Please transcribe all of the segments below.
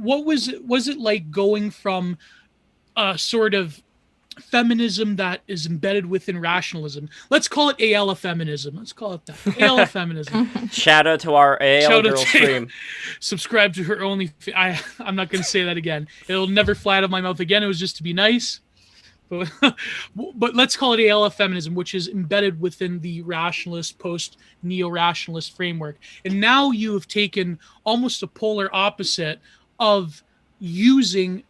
what was it like going from a sort of feminism that is embedded within rationalism? Let's call it Aella feminism. Let's call it that. Aella feminism. Shout out to our Aella Shout out girl to stream. subscribe to her only. I'm not going to say that again. It'll never fly out of my mouth again. It was just to be nice. But, but let's call it Aella feminism, which is embedded within the rationalist, post-neo-rationalist framework. And now you have taken almost a polar opposite of using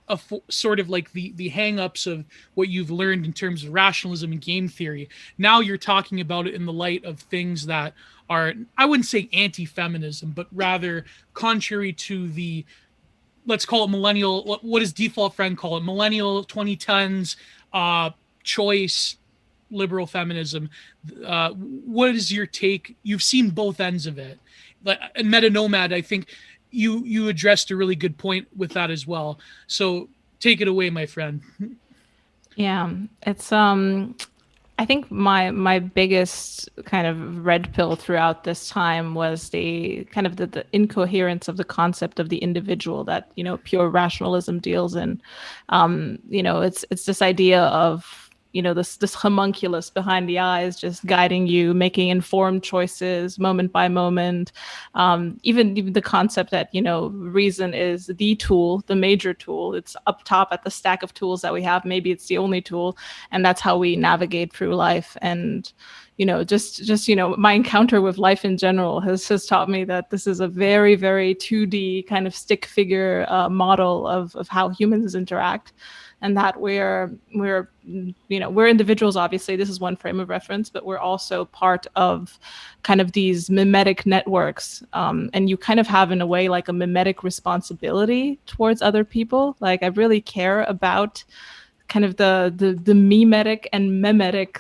sort of like the hang-ups of what you've learned in terms of rationalism and game theory. Now you're talking about it in the light of things that are, I wouldn't say anti-feminism, but rather contrary to the, let's call it millennial, what does default friend call it? Millennial 2010s choice liberal feminism. What is your take? You've seen both ends of it. Like in Meta Nomad, I think you addressed a really good point with that as well. So take it away, my friend. Yeah, it's I think my biggest kind of red pill throughout this time was the kind of the incoherence of the concept of the individual that, you know, pure rationalism deals in. You know, it's this idea of, you know, this homunculus behind the eyes just guiding you, making informed choices moment by moment. Even the concept that, you know, reason is the tool, the major tool. It's up top at the stack of tools that we have. Maybe it's the only tool, and that's how we navigate through life. And you know, just you know, my encounter with life in general has taught me that this is a very, very 2D kind of stick figure model of how humans interact. And that we're you know, we're individuals, obviously. This is one frame of reference, but we're also part of kind of these mimetic networks. And you kind of have, in a way, like a mimetic responsibility towards other people. Like, I really care about kind of the mimetic and memetic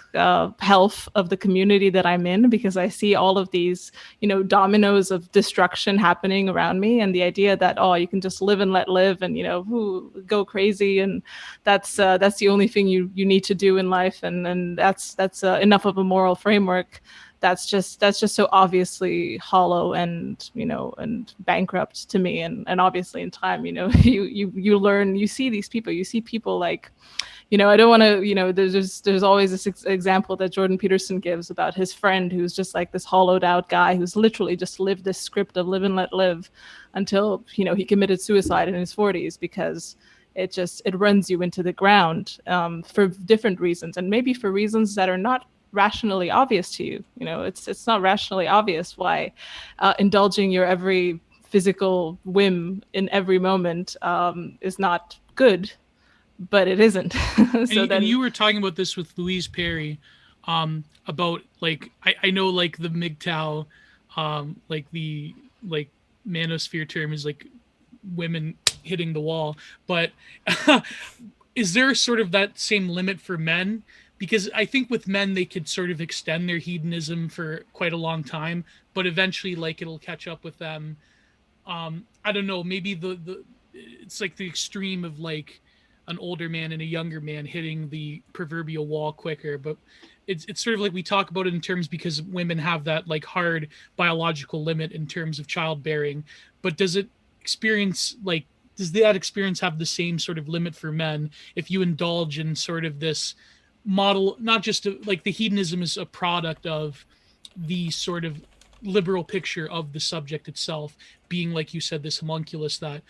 health of the community that I'm in, because I see all of these, you know, dominoes of destruction happening around me, and the idea that, oh, you can just live and let live, and, you know, go crazy, and that's the only thing you need to do in life, and that's enough of a moral framework. That's just so obviously hollow and, you know, and bankrupt to me. And obviously in time, you know, you learn, you see these people, you see people like, you know, I don't want to, you know, there's always this example that Jordan Peterson gives about his friend who's just like this hollowed out guy who's literally just lived this script of live and let live until, you know, he committed suicide in his 40s, because it runs you into the ground for different reasons, and maybe for reasons that are not rationally obvious to you. You know, it's not rationally obvious why indulging your every physical whim in every moment is not good, but it isn't. And you were talking about this with Louise Perry, about like I know like the MGTOW, like the like manosphere term is like women hitting the wall, but is there sort of that same limit for men? Because I think with men, they could sort of extend their hedonism for quite a long time, but eventually, like, it'll catch up with them. I don't know, maybe it's like the extreme of like an older man and a younger man hitting the proverbial wall quicker. But it's sort of like we talk about it in terms because women have that like hard biological limit in terms of childbearing. But does that experience have the same sort of limit for men if you indulge in sort of this model, not just like the hedonism is a product of the sort of liberal picture of the subject itself being, like you said, this homunculus that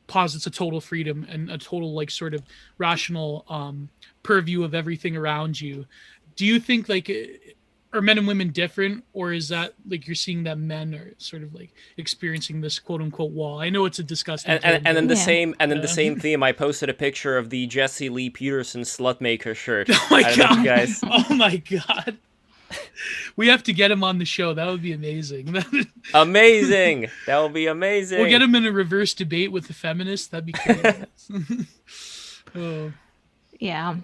posits a total freedom and a total like sort of rational purview of everything around you. Do you think like are men and women different, or is that like you're seeing that men are sort of like experiencing this quote unquote wall? I know it's a disgusting term, and then the same theme, I posted a picture of the Jesse Lee Peterson Slutmaker shirt. Oh my god, guys. Oh my god. We have to get him on the show. That would be amazing. Amazing. That would be amazing. We'll get him in a reverse debate with the feminists. That'd be great. Oh. Yeah.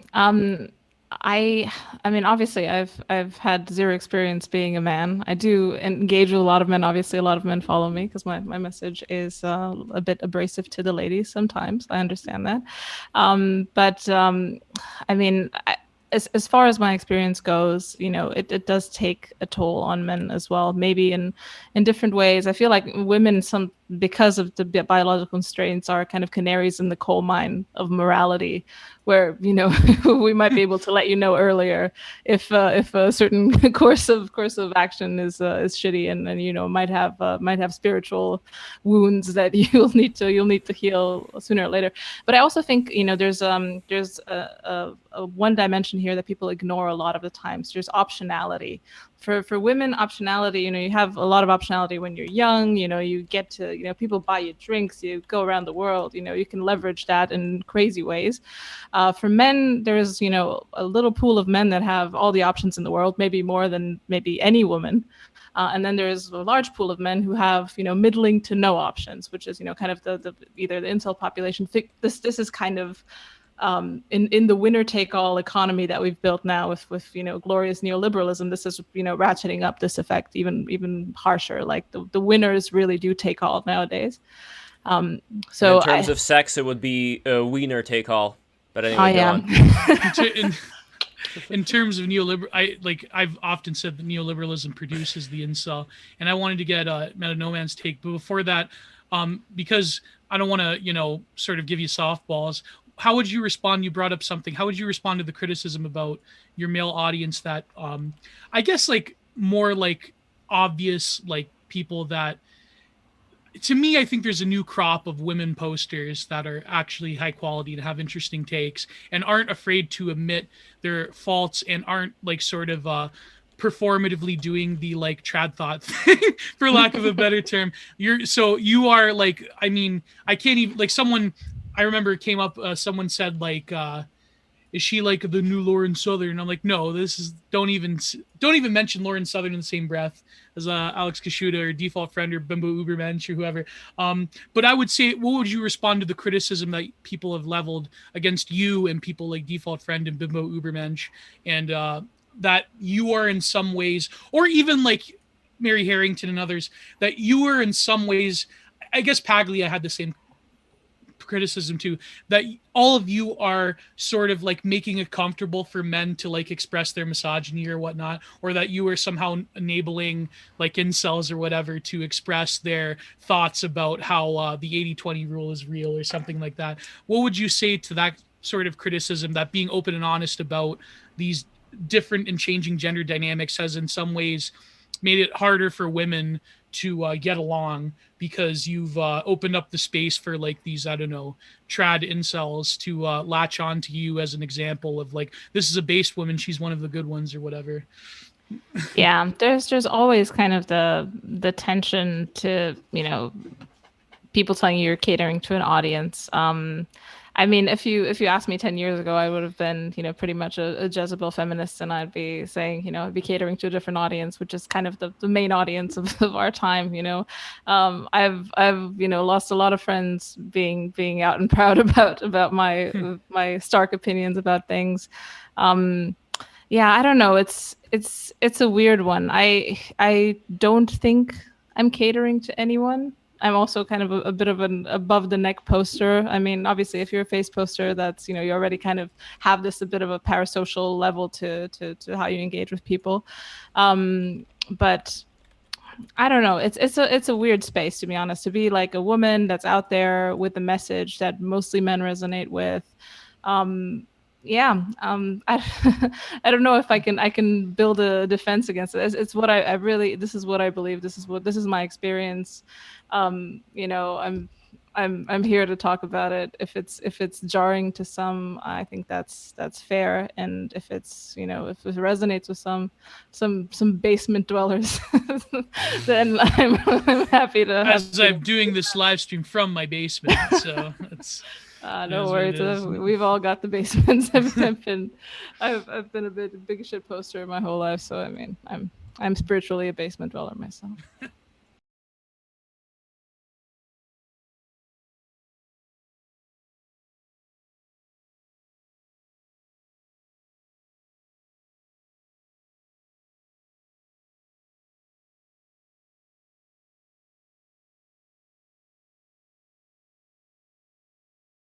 I mean, obviously, I've had zero experience being a man. I do engage with a lot of men. Obviously, a lot of men follow me because my message is a bit abrasive to the ladies sometimes. I understand that. But I mean, as far as my experience goes, you know, it does take a toll on men as well, maybe in different ways. I feel like women because of the biological constraints, are kind of canaries in the coal mine of morality, where, you know, we might be able to let you know earlier if a certain course of action is shitty, and you know, might have spiritual wounds that you'll need to heal sooner or later. But I also think, you know, there's a one dimension here that people ignore a lot of the times. There's optionality. For women, optionality, you know, you have a lot of optionality when you're young. You know, you get to, you know, people buy you drinks, you go around the world, you know, you can leverage that in crazy ways. For men, there's, you know, a little pool of men that have all the options in the world, maybe more than maybe any woman. And then there's a large pool of men who have, you know, middling to no options, which is, you know, kind of the either the incel population. This is kind of in the winner-take-all economy that we've built now with you know, glorious neoliberalism. This is, you know, ratcheting up this effect even harsher. Like the winners really do take all nowadays. So in terms of sex, it would be a wiener take all. But anyway, go on. In terms of I've often said that neoliberalism produces the incel, and I wanted to get Nomad's take. But before that, because I don't want to, you know, sort of give you softballs, how would you respond? You brought up something. How would you respond to the criticism about your male audience that, I guess, like, more like obvious, like, people that, to me, I think there's a new crop of women posters that are actually high quality, to have interesting takes, and aren't afraid to admit their faults, and aren't, like, sort of performatively doing the, like, trad thought thing, for lack of a better term. You are like, I mean, I can't even, like, someone, I remember it came up, someone said, like, is she like the new Lauren Southern? I'm like, no, this is, don't even mention Lauren Southern in the same breath as Alex Kaschuta or Default Friend or Bimbo Ubermensch or whoever. But I would say, what would you respond to the criticism that people have leveled against you and people like Default Friend and Bimbo Ubermensch, and that you are in some ways, or even like Mary Harrington and others, that you are in some ways, I guess Paglia had the same criticism too, that all of you are sort of like making it comfortable for men to like express their misogyny or whatnot, or that you are somehow enabling like incels or whatever to express their thoughts about how the 80-20 rule is real or something like that. What would you say to that sort of criticism, that being open and honest about these different and changing gender dynamics has in some ways made it harder for women to get along, because you've opened up the space for like these, I don't know, trad incels to latch on to you as an example of like, this is a base woman, she's one of the good ones or whatever? Yeah, there's always kind of the tension to, you know, people telling you you're catering to an audience. I mean, if you asked me 10 years ago, I would have been, you know, pretty much a Jezebel feminist, and I'd be saying, you know, I'd be catering to a different audience, which is kind of the main audience of our time, you know. I've you know, lost a lot of friends being out and proud about my stark opinions about things. Yeah, I don't know. It's a weird one. I don't think I'm catering to anyone. I'm also kind of a bit of an above the neck poster. I mean, obviously, if you're a face poster, that's, you know, you already kind of have this a bit of a parasocial level to how you engage with people. But I don't know. It's a weird space, to be honest, to be like a woman that's out there with a message that mostly men resonate with. I don't know if I can build a defense against it. It's what I really, this is what I believe. This is my experience. You know, I'm here to talk about it. If it's jarring to some, I think that's fair. And if it's, you know, if it resonates with some basement dwellers, then I'm happy to. I'm doing this live stream from my basement, so it's. No worries. We've all got the basements. I've been a big shit poster my whole life, so I mean, I'm spiritually a basement dweller myself.